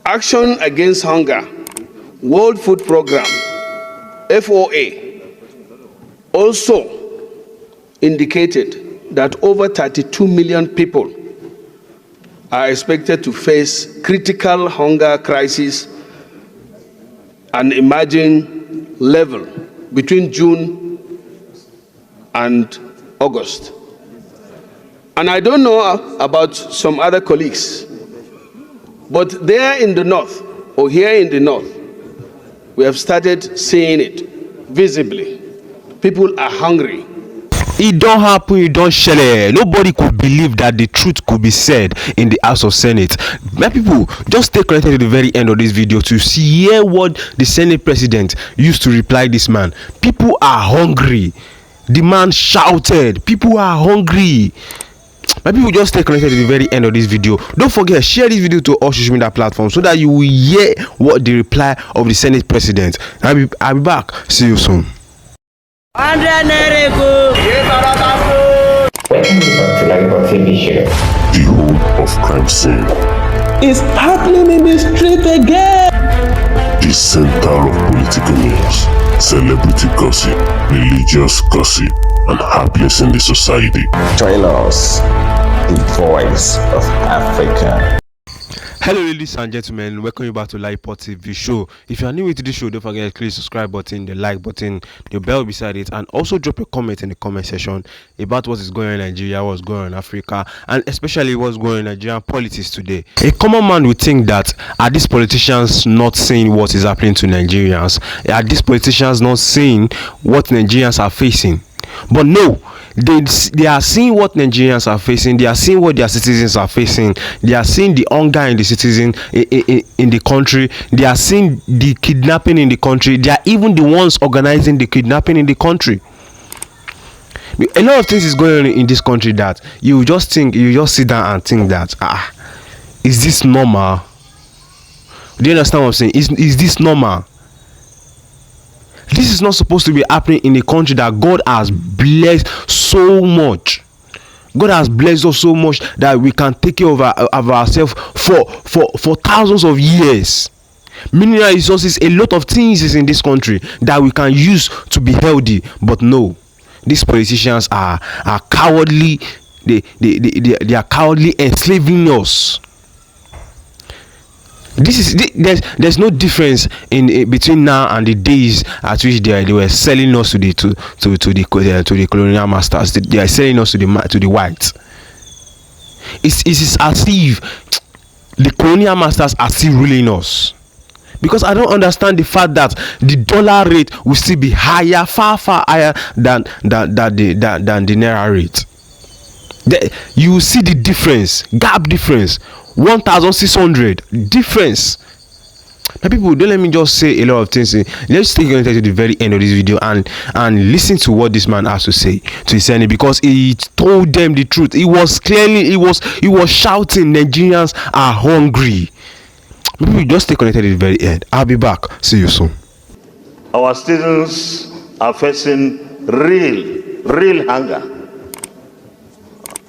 Action Against Hunger, World Food Program, FOA, also indicated that over 32 million people are expected to face critical hunger crisis and emerging level between June and August. And I don't know about some other colleagues, but there in the north, or here in the north, we have started seeing it visibly. People are hungry. It don't happen, it don't share. Nobody could believe that the truth could be said in the House of Senate. My people, just stay connected to the very end of this video to hear what the Senate president used to reply this man. People are hungry. The man shouted, people are hungry. My people, just stay connected to the very end of this video. Don't forget, share this video to all social media platforms so that you will hear what the reply of the Senate president. I'll be back. See you soon. Welcome to LAJUPOG TV show. The whole of crime scene is happening in the street again. The center of political news, celebrity gossip, religious gossip, and happiness in the society. Join us, the voice of Africa. Hello ladies and gentlemen, welcome you back to LAJUPOG TV show. If you are new to this show, don't forget to click the subscribe button, the like button, the bell beside it, and also drop a comment in the comment section about what is going on in Nigeria, what's going on in Africa, and especially what's going on in Nigerian politics today. A common man would think that are these politicians not seeing what is happening to Nigerians? Are these politicians not seeing what Nigerians are facing? But no, they are seeing what Nigerians are facing. They are seeing what their citizens are facing. They are seeing the hunger in the citizen in the country. They are seeing the kidnapping in the country. They are even the ones organizing the kidnapping in the country. A lot of things is going on in this country that you just sit down and think that is this normal? Do you understand what I'm saying? Is this normal? This is not supposed to be happening in a country that God has blessed so much. God has blessed us so much that we can take care of ourselves for thousands of years. Mineral resources, a lot of things is in this country that we can use to be healthy. But no, these politicians are cowardly. They are cowardly, enslaving us. There's no difference in between now and the days at which they were selling us to the colonial masters. They are selling us to the whites. It is as if the colonial masters are still ruling us. Because I don't understand the fact that the dollar rate will still be higher, far higher than the naira rate. You will see the difference, gap difference. 1,600 difference. Now people, don't let me just say a lot of things. Let's take connected to the very end of this video and listen to what this man has to say to his Senate, because he told them the truth. He was shouting, Nigerians are hungry. People, just stay connected to the very end. I'll be back. See you soon. Our students are facing real hunger.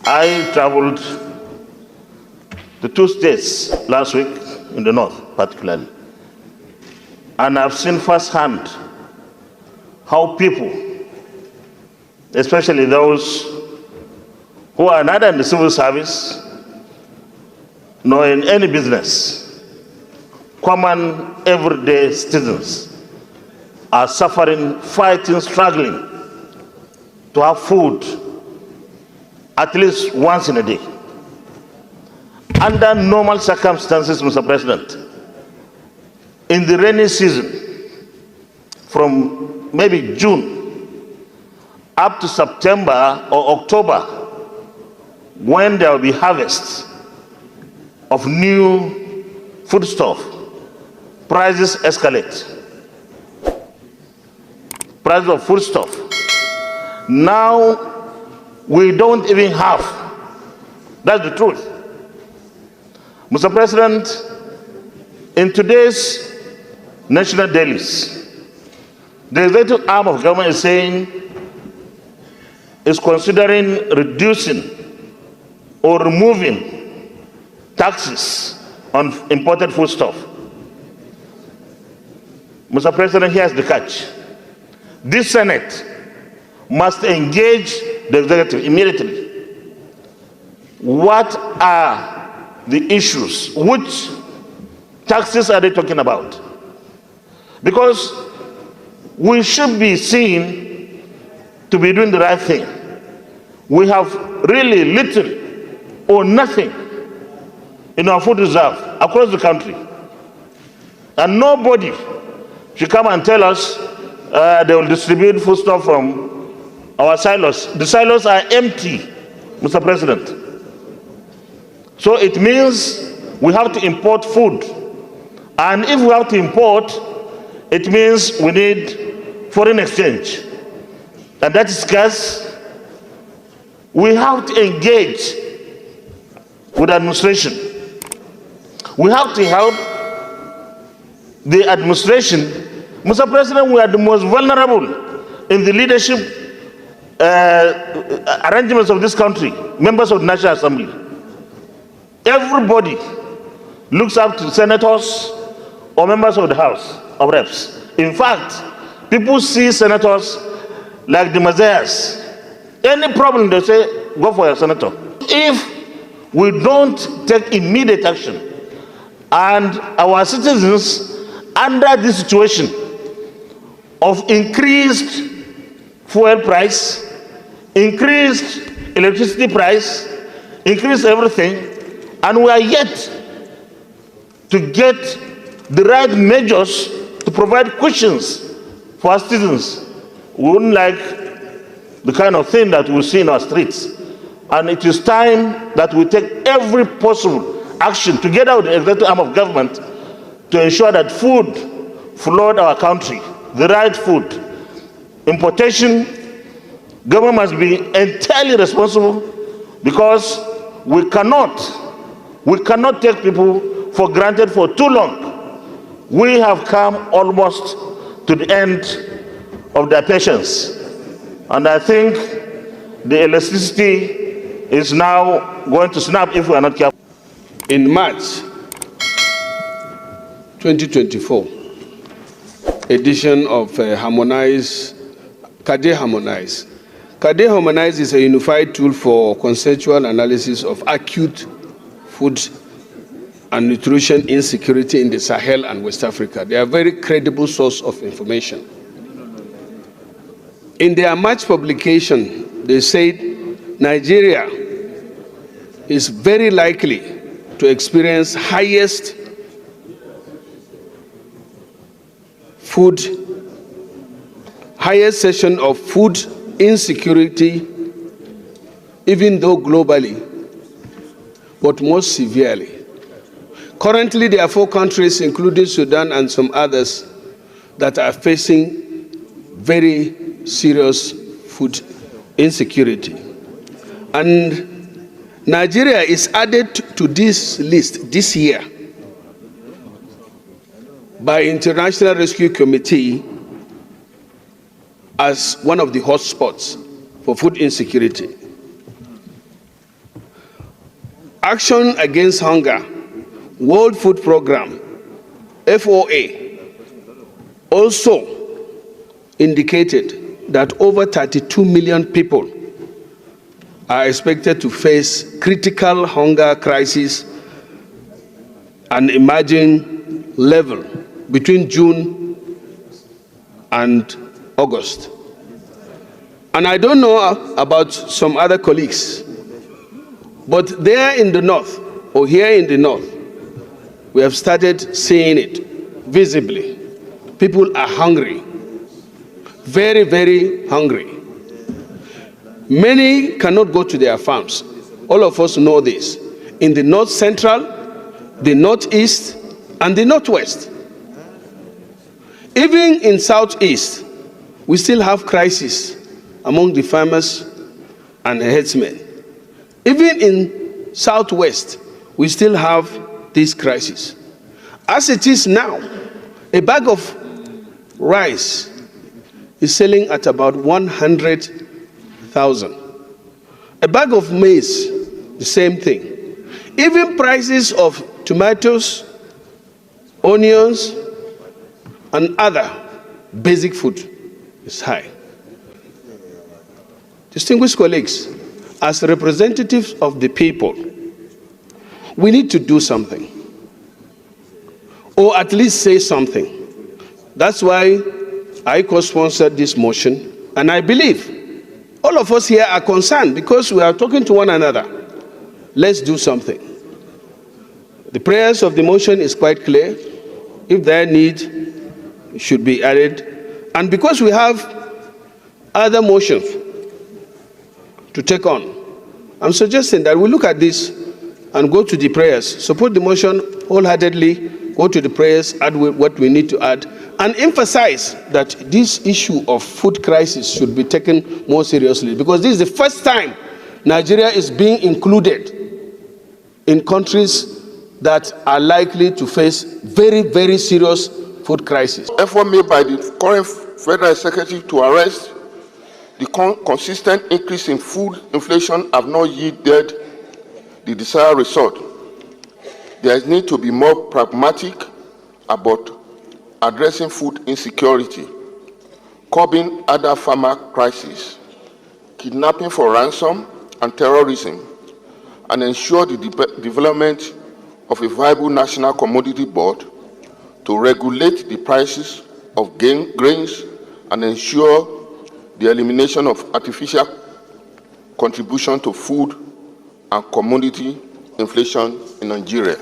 I traveled to 2 states last week, in the north particularly, and I've seen firsthand how people, especially those who are neither in the civil service nor in any business, common everyday citizens, are suffering, fighting, struggling to have food at least once in a day. Under normal circumstances, Mr. President, in the rainy season, from maybe June up to September or October, when there will be harvest of new foodstuff, prices escalate. Prices of foodstuff. Now, we don't even have. That's the truth. Mr. President, in today's national dailies, the executive arm of government is considering reducing or removing taxes on imported foodstuff. Mr. President, here's the catch. This Senate must engage the executive immediately. What are the issues? Which taxes are they talking about? Because we should be seen to be doing the right thing. We have really little or nothing in our food reserve across the country. And nobody should come and tell us they will distribute foodstuff from our silos. The silos are empty, Mr. President. So it means we have to import food. And if we have to import, it means we need foreign exchange. And that is scarce. We have to engage with administration. We have to help the administration. Mr. President, we are the most vulnerable in the leadership arrangements of this country, members of the National Assembly. Everybody looks up to senators or members of the House of Reps. In fact, people see senators like the messiahs. Any problem, they say, go for a senator. If we don't take immediate action, and our citizens under this situation of increased fuel price, increased electricity price, increased everything, and we are yet to get the right measures to provide cushions for our citizens, we wouldn't like the kind of thing that we see in our streets. And it is time that we take every possible action together with the executive arm of government to ensure that food flood our country, the right food. Importation, government must be entirely responsible, because we cannot take people for granted for too long. We have come almost to the end of their patience. And I think the elasticity is now going to snap if we are not careful. In March 2024, edition of KADE Harmonize. KADE Harmonize is a unified tool for consensual analysis of acute food and nutrition insecurity in the Sahel and West Africa. They are a very credible source of information. In their March publication, they said Nigeria is very likely to experience highest session of food insecurity, even though globally, but most severely. Currently, there are 4 countries, including Sudan and some others, that are facing very serious food insecurity. And Nigeria is added to this list this year by International Rescue Committee as one of the hotspots for food insecurity. Action Against Hunger, World Food Programme, FOA, also indicated that over 32 million people are expected to face critical hunger crisis and emerging level between June and August. And I don't know about some other colleagues, but there in the north, or here in the north, we have started seeing it visibly. People are hungry, very, very hungry. Many cannot go to their farms. All of us know this. In the north central, the northeast, and the northwest. Even in southeast, we still have crisis among the farmers and herdsmen. Even in southwest, we still have this crisis. As it is now, a bag of rice is selling at about 100,000. A bag of maize, the same thing. Even prices of tomatoes, onions, and other basic food is high. Distinguished colleagues, as representatives of the people, we need to do something, or at least say something. That's why I co-sponsored this motion, and I believe all of us here are concerned because we are talking to one another. Let's do something. The prayers of the motion is quite clear. If there need, it should be added. And because we have other motions to take on, I'm suggesting that we look at this and go to the prayers. Support the motion wholeheartedly, go to the prayers, add what we need to add, and emphasize that this issue of food crisis should be taken more seriously, because this is the first time Nigeria is being included in countries that are likely to face very, very serious food crisis. Effort made by the current federal executive to arrest the consistent increase in food inflation have not yielded the desired result. There is need to be more pragmatic about addressing food insecurity, curbing other farmer crises, kidnapping for ransom and terrorism, and ensure the development of a viable national commodity board to regulate the prices of grains and ensure the elimination of artificial contribution to food and commodity inflation in Nigeria.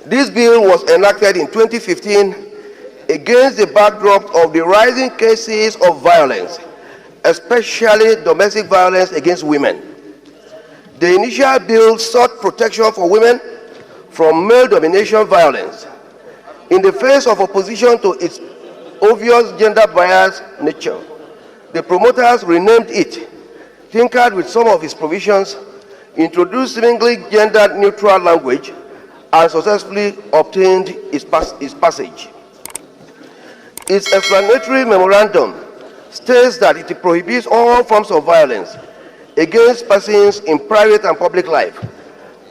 This bill was enacted in 2015 against the backdrop of the rising cases of violence, especially domestic violence against women. The initial bill sought protection for women from male domination violence. In the face of opposition to its obvious gender bias nature, the promoters renamed it, tinkered with some of its provisions, introduced seemingly gender-neutral language, and successfully obtained its passage. Its explanatory memorandum states that it prohibits all forms of violence against persons in private and public life,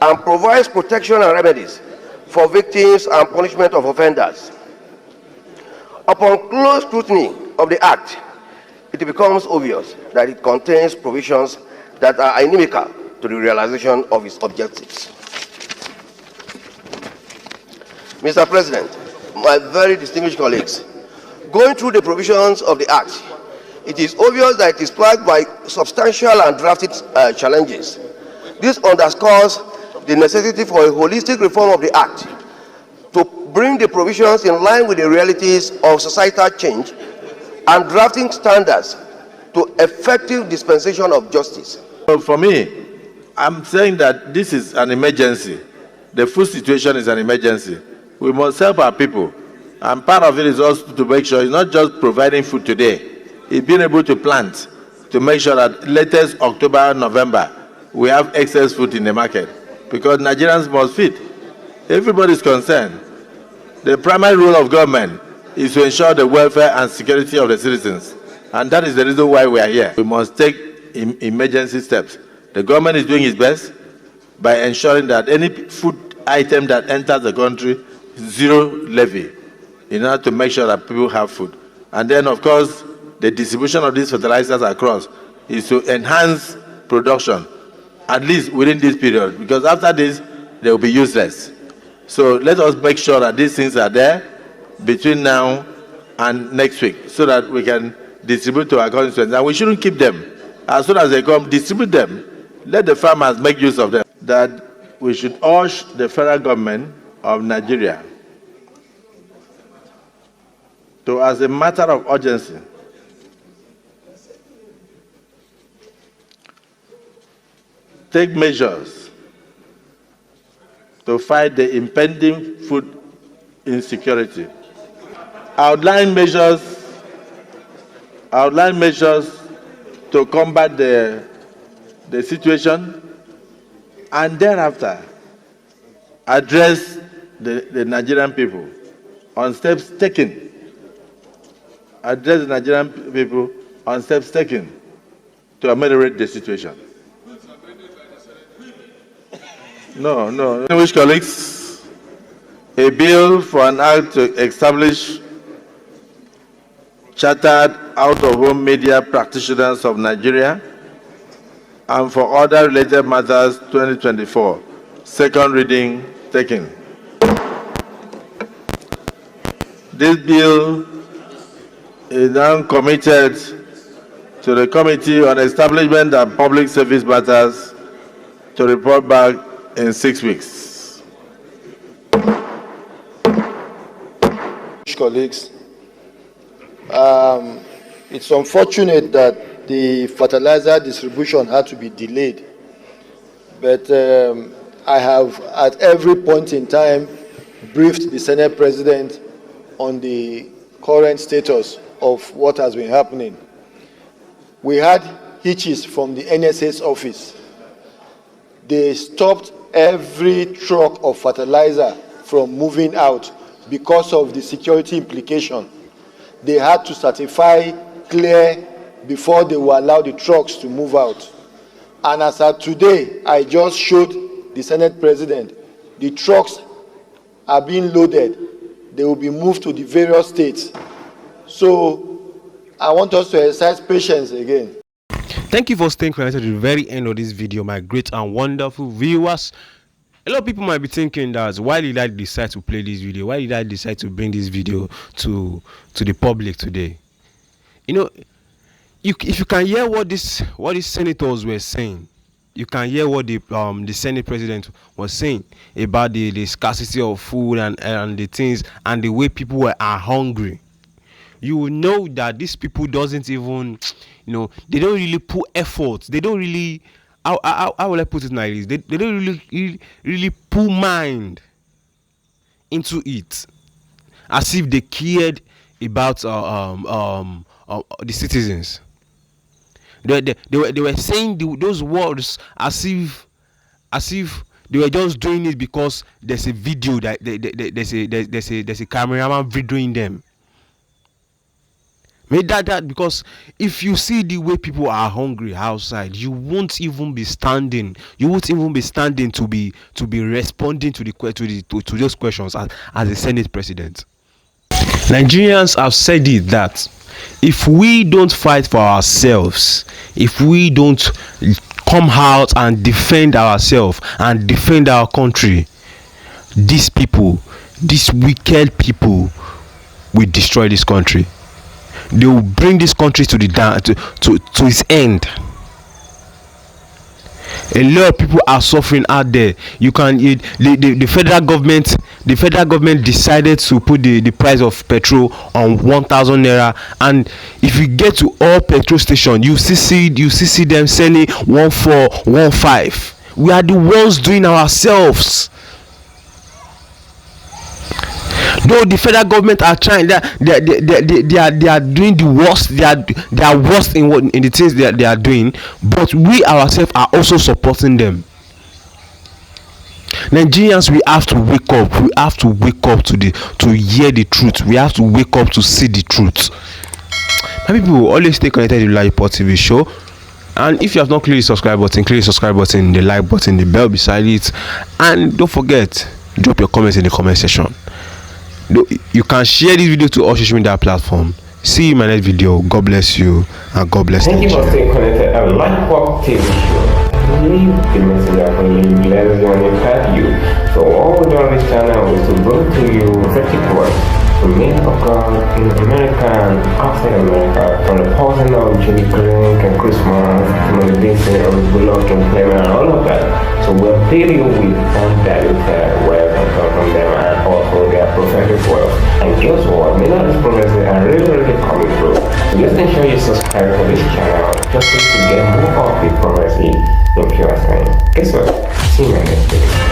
and provides protection and remedies for victims and punishment of offenders. Upon close scrutiny of the Act, it becomes obvious that it contains provisions that are inimical to the realization of its objectives. Mr. President, my very distinguished colleagues, going through the provisions of the Act, it is obvious that it is plagued by substantial and drafted challenges. This underscores the necessity for a holistic reform of the Act to bring the provisions in line with the realities of societal change and drafting standards to effective dispensation of justice. For me, I'm saying that this is an emergency. The food situation is an emergency. We must help our people. And part of it is also to make sure it's not just providing food today, it's being able to plant to make sure that latest October, November, we have excess food in the market. Because Nigerians must feed. Everybody is concerned. The primary role of government is to ensure the welfare and security of the citizens. And that is the reason why we are here. We must take emergency steps. The government is doing its best by ensuring that any food item that enters the country, zero levy, in order to make sure that people have food. And then, of course, the distribution of these fertilizers across is to enhance production, at least within this period, because after this, they will be useless. So let us make sure that these things are there between now and next week, so that we can distribute to our constituents. And we shouldn't keep them. As soon as they come, distribute them. Let the farmers make use of them. That we should urge the federal government of Nigeria to, as a matter of urgency, take measures to fight the impending food insecurity. Outline measures to combat the situation, and thereafter address the Nigerian people on steps taken. Address the Nigerian people on steps taken to ameliorate the situation. No. Distinguished colleagues, a bill for an act to establish chartered out-of-home media practitioners of Nigeria, and for other related matters 2024. Second reading taken. This bill is now committed to the Committee on Establishment and Public Service Matters to report back in 6 weeks. Colleagues, it's unfortunate that the fertilizer distribution had to be delayed, but I have at every point in time briefed the Senate President on the current status of what has been happening. We had hitches from the NSA's office. They stopped every truck of fertilizer from moving out because of the security implication. They had to certify clear before they will allow the trucks to move out. And as of today, I just showed the Senate President, the trucks are being loaded. They will be moved to the various states. So I want us to exercise patience again. Thank you for staying connected to the very end of this video, my great and wonderful viewers. A lot of people might be thinking that, why did I decide to play this video? Why did I decide to bring this video to the public today? You know, if you can hear what these senators were saying, you can hear what the Senate President was saying about the scarcity of food and the things and the way people are hungry. You will know that these people doesn't even, they don't really put effort. They don't really, how will I put it like this? They don't really put mind into it, as if they cared about the citizens. They were saying those words as if they were just doing it because there's a video that there's a cameraman videoing them. Made that because if you see the way people are hungry outside, you won't even be standing. You won't even be standing to be responding to those questions as a Senate President. Nigerians have said it that if we don't fight for ourselves, if we don't come out and defend ourselves and defend our country, these people, these wicked people, will destroy this country. They will bring this country to its end. A lot of people are suffering out there. The federal government decided to put the price of petrol on 1,000 naira, and if you get to all petrol stations, you see them selling 1,400, 1,500. We are the ones doing ourselves. Though the federal government are trying, they are doing the worst. They are worst in the things they are doing, but we ourselves are also supporting them. Nigerians, we have to wake up. We have to wake up to hear the truth. We have to wake up to see the truth. My people will always stay connected to LAJUPOG TV show. And if you have not clicked the subscribe button, click the subscribe button, the like button, the bell beside it, and don't forget, drop your comments in the comment section. You can share this video to all social media platforms. See you in my next video. God bless you and God bless Thank you for Nigeria. staying connected to LAJUPOG TV show. Leave the message I believe everyone impact you. So all we do on this channel is to bring to you prophetic words from men of God in America and outside America, from the person of Jimmy Green and Christmas, from the Disney of Bullock and Clement and all of that. So we'll fill you with undiluted words from them and also their prophetic words. And guess what? Many of these prophecies are really coming through. So just ensure you subscribe to this channel just to get more of the prophecy in pure time. Guess what? See you in my next video.